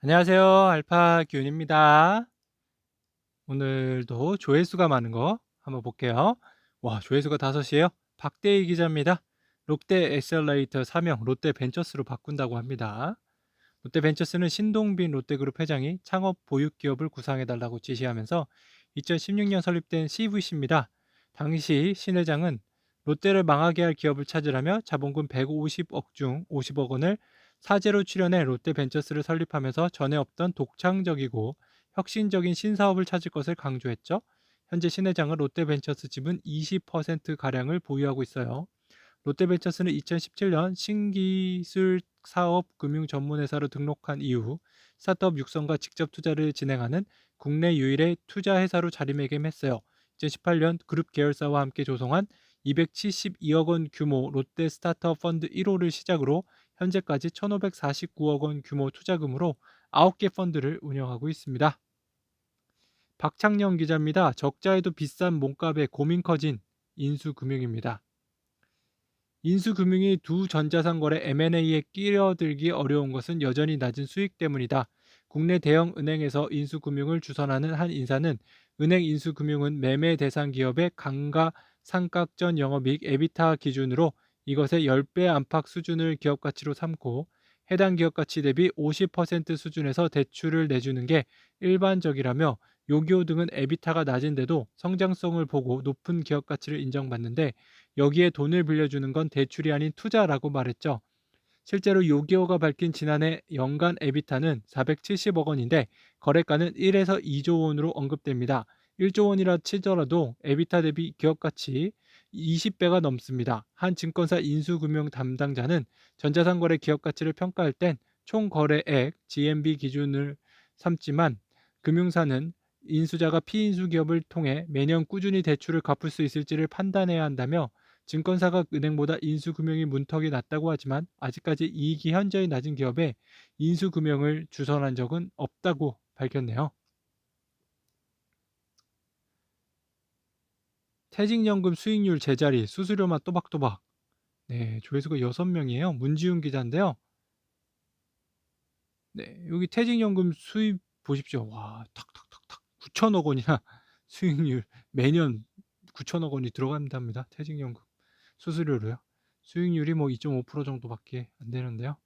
안녕하세요. 알파 기훈입니다. 오늘도 조회수가 많은 거 한번 볼게요. 와, 조회수가 5이에요. 박대희 기자입니다. 롯데 엑셀러레이터 사명 롯데벤처스로 바꾼다고 합니다. 롯데벤처스는 신동빈 롯데그룹 회장이 창업 보육 기업을 구상해달라고 지시하면서 2016년 설립된 CVC입니다. 당시 신 회장은 롯데를 망하게 할 기업을 찾으라며 자본금 150억 중 50억 원을 사재로 출연해 롯데벤처스를 설립하면서 전에 없던 독창적이고 혁신적인 신사업을 찾을 것을 강조했죠. 현재 신 회장은 롯데벤처스 지분 20%가량을 보유하고 있어요. 롯데벤처스는 2017년 신기술 사업 금융 전문회사로 등록한 이후 스타트업 육성과 직접 투자를 진행하는 국내 유일의 투자 회사로 자리매김했어요. 2018년 그룹 계열사와 함께 조성한 272억 원 규모 롯데 스타트업 펀드 1호를 시작으로 현재까지 1,549억 원 규모 투자금으로 9개 펀드를 운영하고 있습니다. 박창영 기자입니다. 적자에도 비싼 몸값에 고민 커진 인수금융입니다. 인수금융이 두 전자상 거래 M&A에 끼어들기 어려운 것은 여전히 낮은 수익 때문이다. 국내 대형 은행에서 인수금융을 주선하는 한 인사는 은행 인수금융은 매매 대상 기업의 감가상각전 영업이익 에비타 기준으로 이것의 10배 안팎 수준을 기업 가치로 삼고 해당 기업 가치 대비 50% 수준에서 대출을 내주는 게 일반적이라며 요기요 등은 에비타가 낮은데도 성장성을 보고 높은 기업 가치를 인정받는데 여기에 돈을 빌려주는 건 대출이 아닌 투자라고 말했죠. 실제로 요기요가 밝힌 지난해 연간 에비타는 470억 원인데 거래가는 1에서 2조 원으로 언급됩니다. 1조 원이라 치더라도 에비타 대비 기업 가치 20배가 넘습니다. 한 증권사 인수금융 담당자는 전자상거래 기업 가치를 평가할 땐 총 거래액 GMV 기준을 삼지만 금융사는 인수자가 피인수 기업을 통해 매년 꾸준히 대출을 갚을 수 있을지를 판단해야 한다며 증권사가 은행보다 인수금융이 문턱이 낮다고 하지만 아직까지 이익이 현저히 낮은 기업에 인수금융을 주선한 적은 없다고 밝혔네요. 퇴직연금 수익률 제자리, 수수료만 또박또박. 네, 조회수가 6명이에요. 문지훈 기자인데요. 네, 여기 퇴직연금 수입 보십시오. 와, 탁탁탁탁 9천억 원이나 수익률 매년 9천억 원이 들어간답니다. 퇴직연금 수수료로요. 수익률이 뭐 2.5% 정도밖에 안 되는데요.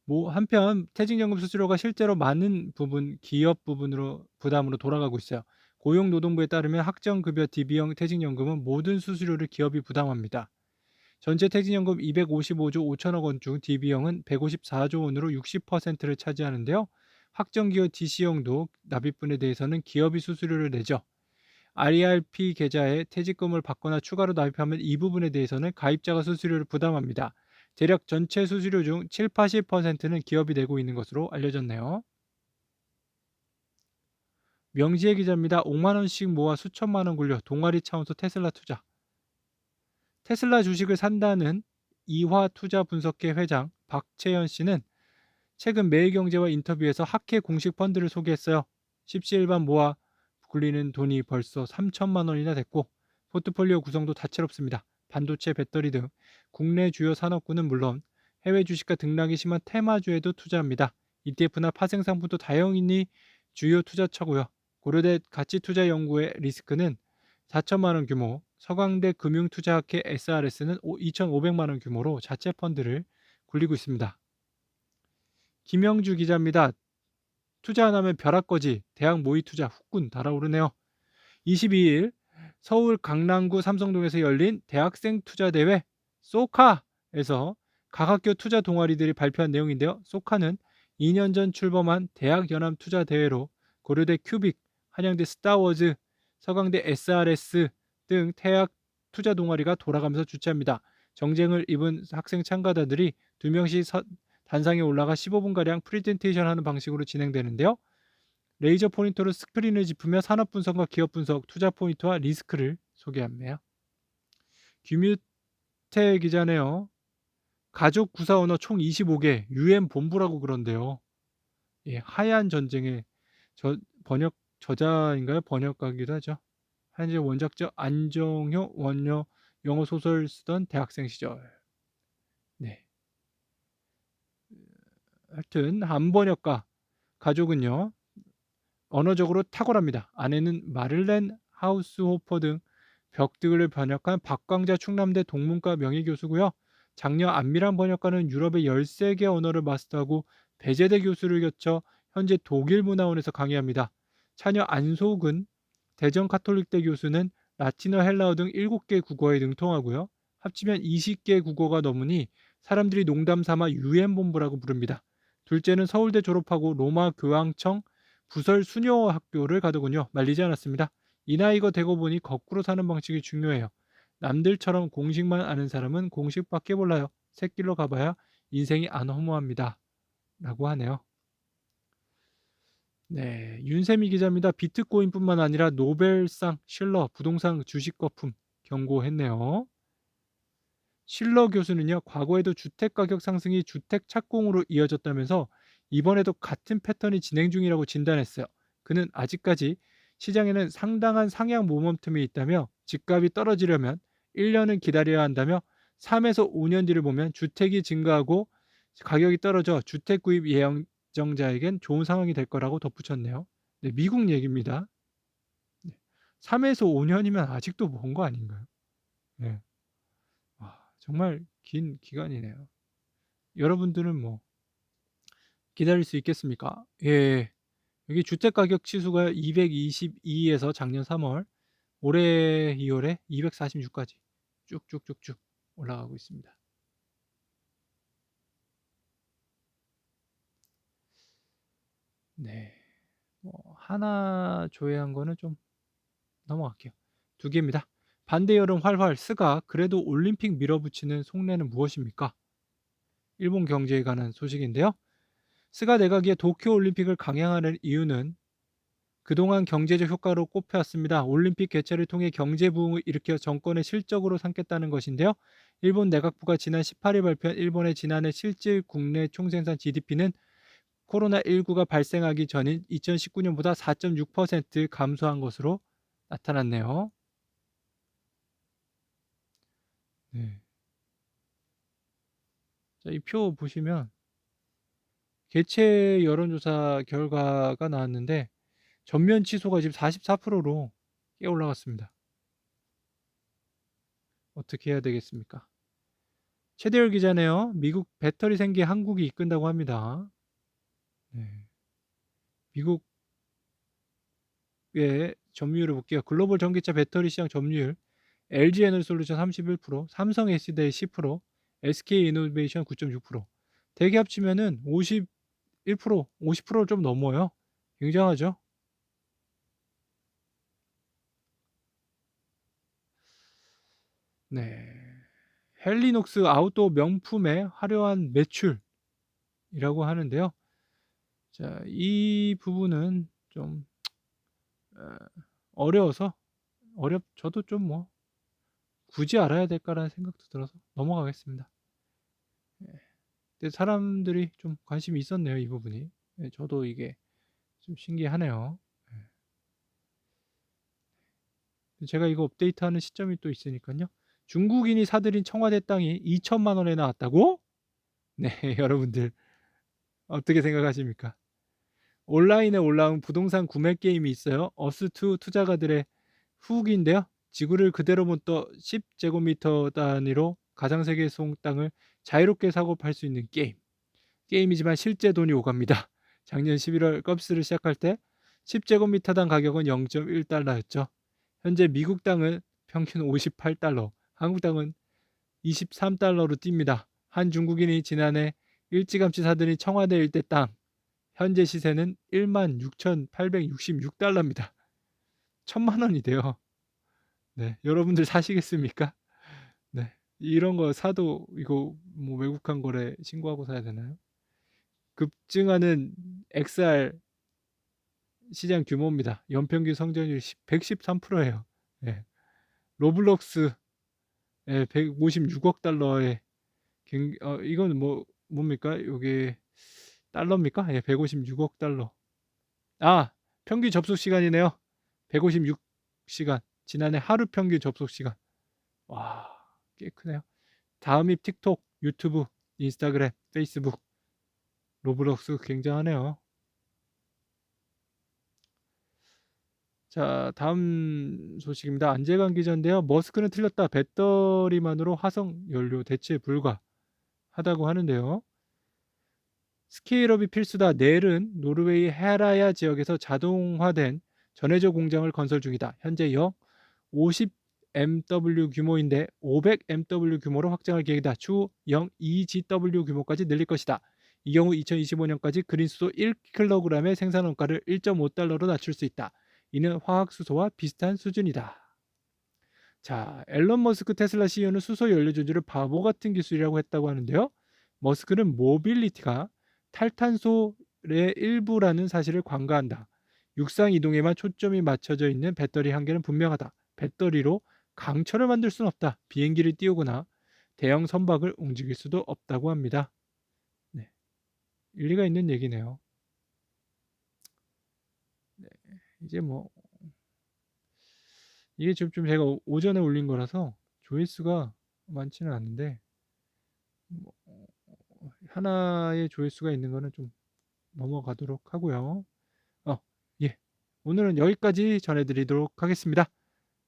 뭐 한편 퇴직연금 수수료가 실제로 많은 부분 기업 부분으로 부담으로 돌아가고 있어요. 고용노동부에 따르면 학정급여 DB형 퇴직연금은 모든 수수료를 기업이 부담합니다. 전체 퇴직연금 255조 5천억 원 중 DB형은 154조 원으로 60%를 차지하는데요. 확정기여 DC형도 납입분에 대해서는 기업이 수수료를 내죠. RERP 계좌에 퇴직금을 받거나 추가로 납입하면 이 부분에 대해서는 가입자가 수수료를 부담합니다. 대략 전체 수수료 중 7, 80%는 기업이 내고 있는 것으로 알려졌네요. 명지혜 기자입니다. 5만 원씩 모아 수천만 원 굴려 동아리 차원소 테슬라 투자. 테슬라 주식을 산다는 이화 투자 분석회 회장 박채연 씨는 최근 매일경제와 인터뷰에서 학회 공식 펀드를 소개했어요. 십시일반 모아 굴리는 돈이 벌써 3천만 원이나 됐고 포트폴리오 구성도 다채롭습니다. 반도체, 배터리 등 국내 주요 산업군은 물론 해외 주식과 등락이 심한 테마주에도 투자합니다. ETF나 파생 상품도 다양히 주요 투자처고요. 고려대 가치투자연구의 리스크는 4천만 원 규모, 서강대 금융투자학회 SRS는 2,500만 원 규모로 자체 펀드를 굴리고 있습니다. 김영주 기자입니다. 투자 안 하면 벼락거지 대학 모의 투자 후끈 달아오르네요. 22일 서울 강남구 삼성동에서 열린 대학생 투자대회 소카에서 각 학교 투자 동아리들이 발표한 내용인데요. 소카는 2년 전 출범한 대학연합투자대회로 고려대 큐빅, 한양대 스타워즈, 서강대 SRS 등 대학 투자 동아리가 돌아가면서 주최합니다. 정쟁을 입은 학생 참가자들이 2명씩 단상에 올라가 15분가량 프레젠테이션 하는 방식으로 진행되는데요. 레이저 포인터로 스크린을 짚으며 산업 분석과 기업 분석, 투자 포인트와 리스크를 소개합니다. 규뮤태 기자네요. 가족 구사 언어 총 25개, UN 본부라고 그런데요. 예, 하얀 전쟁의 번역 저자인가요? 번역가기도 하죠. 현재 원작자 안정효 원여 영어 소설 쓰던 대학생 시절. 네. 하여튼 한번역가 가족은요. 언어적으로 탁월합니다. 아내는 마를렌 하우스호퍼 등 벽들을 번역한 박광자 충남대 동문과 명예교수고요. 장녀 안미란 번역가는 유럽의 13개 언어를 마스터하고 배재대 교수를 거쳐 현재 독일문화원에서 강의합니다. 차녀 안속은 대전 카톨릭대 교수는 라틴어, 헬라어 등 7개 국어에 능통하고요. 합치면 20개 국어가 넘으니 사람들이 농담 삼아 유엔본부라고 부릅니다. 둘째는 서울대 졸업하고 로마 교황청 부설 수녀 학교를 가더군요. 말리지 않았습니다. 이 나이가 되고 보니 거꾸로 사는 방식이 중요해요. 남들처럼 공식만 아는 사람은 공식밖에 몰라요. 새길로 가봐야 인생이 안 허무합니다. 라고 하네요. 네, 윤세미 기자입니다. 비트코인뿐만 아니라 노벨상, 실러, 부동산 주식 거품 경고했네요. 실러 교수는요, 과거에도 주택 가격 상승이 주택 착공으로 이어졌다면서 이번에도 같은 패턴이 진행 중이라고 진단했어요. 그는 아직까지 시장에는 상당한 상향 모멘텀이 있다며 집값이 떨어지려면 1년은 기다려야 한다며 3에서 5년 뒤를 보면 주택이 증가하고 가격이 떨어져 주택 구입 예정자에겐 좋은 상황이 될 거라고 덧붙였네요. 네, 미국 얘기입니다. 네, 3에서 5년이면 아직도 먼 거 아닌가요? 네. 정말 긴 기간이네요. 여러분들은 뭐 기다릴 수 있겠습니까? 예. 여기 주택 가격 지수가 222에서 작년 3월, 올해 2월에 246까지 쭉쭉쭉쭉 올라가고 있습니다. 네. 하나 조회한 거는 좀 넘어갈게요. 2개입니다. 반대 여름 활활 스가 그래도 올림픽 밀어붙이는 속내는 무엇입니까? 일본 경제에 관한 소식인데요. 스가 내각이 도쿄올림픽을 강행하는 이유는 그동안 경제적 효과로 꼽혀왔습니다. 올림픽 개최를 통해 경제 부흥을 일으켜 정권의 실적으로 삼겠다는 것인데요. 일본 내각부가 지난 18일 발표한 일본의 지난해 실질 국내 총생산 GDP는 코로나19가 발생하기 전인 2019년보다 4.6% 감소한 것으로 나타났네요. 네. 자, 이 표 보시면 개최 여론조사 결과가 나왔는데 전면 취소가 지금 44%로 꽤 올라갔습니다. 어떻게 해야 되겠습니까? 최대열 기자네요. 미국 배터리 생기에 한국이 이끈다고 합니다. 네. 미국의 점유율을 볼게요. 글로벌 전기차 배터리 시장 점유율 LG에너지솔루션 31%, 삼성 S대의 10%, SK이노베이션 9.6%. 대기 합치면은 51%, 50%를 좀 넘어요. 굉장하죠? 네. 헬리녹스 아웃도어 명품의 화려한 매출이라고 하는데요. 자, 이 부분은 좀 어, 어려워서 저도 좀 뭐 굳이 알아야 될까라는 생각도 들어서 넘어가겠습니다. 예. 근데 사람들이 좀 관심이 있었네요, 이 부분이. 예, 저도 이게 좀 신기하네요. 예. 제가 이거 업데이트하는 시점이 또 있으니까요. 중국인이 사들인 청와대 땅이 2천만 원에 나왔다고? 네, 여러분들 어떻게 생각하십니까? 온라인에 올라온 부동산 구매 게임이 있어요. 어스2 투자가들의 후기인데요. 지구를 그대로 묻어 10제곱미터 단위로 가상세계 속 땅을 자유롭게 사고 팔 수 있는 게임이지만 실제 돈이 오갑니다. 작년 11월 껍스를 시작할 때 10제곱미터당 가격은 0.1달러였죠. 현재 미국 땅은 평균 58달러, 한국 땅은 23달러로 뜁니다. 한 중국인이 지난해 일찌감치 사들인 청와대 일대 땅 현재 시세는 16,866달러입니다. 1,000만 원이 돼요. 네, 여러분들 사시겠습니까? 네, 이런 거 사도 이거 뭐 외국한 거래 신고하고 사야 되나요? 급증하는 XR 시장 규모입니다. 연평균 성장률 113%예요. 네. 로블록스 156억 달러에 이건 뭡니까? 이게 달러입니까? 예, 156억 달러. 아, 평균 접속 시간이네요. 156시간. 지난해 하루 평균 접속 시간. 와, 꽤 크네요. 다음이 틱톡, 유튜브, 인스타그램, 페이스북, 로블록스 굉장하네요. 자, 다음 소식입니다. 안재관 기자인데요. 머스크는 틀렸다. 배터리만으로 화성 연료 대체 불가하다고 하는데요. 스케일업이 필수다. 넬은 노르웨이 헤라야 지역에서 자동화된 전해조 공장을 건설 중이다. 현재 영 50MW 규모인데 500MW 규모로 확장할 계획이다. 추후 영 2GW 규모까지 늘릴 것이다. 이 경우 2025년까지 그린수소 1kg의 생산 원가를 1.5달러로 낮출 수 있다. 이는 화학수소와 비슷한 수준이다. 자, 앨런 머스크 테슬라 CEO는 수소 연료 조절을 바보 같은 기술이라고 했다고 하는데요. 머스크는 모빌리티가 탈탄소의 일부라는 사실을 관가한다. 육상 이동에만 초점이 맞춰져 있는 배터리 한계는 분명하다. 배터리로 강철을 만들 수는 없다. 비행기를 띄우거나 대형 선박을 움직일 수도 없다고 합니다. 네, 일리가 있는 얘기네요. 네, 이제 뭐 이게 좀 제가 오전에 올린 거라서 조회수가 많지는 않은데 뭐 하나의 조회수가 있는 거는 좀 넘어가도록 하고요. 예. 오늘은 여기까지 전해드리도록 하겠습니다.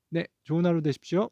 네, 좋은 하루 되십시오.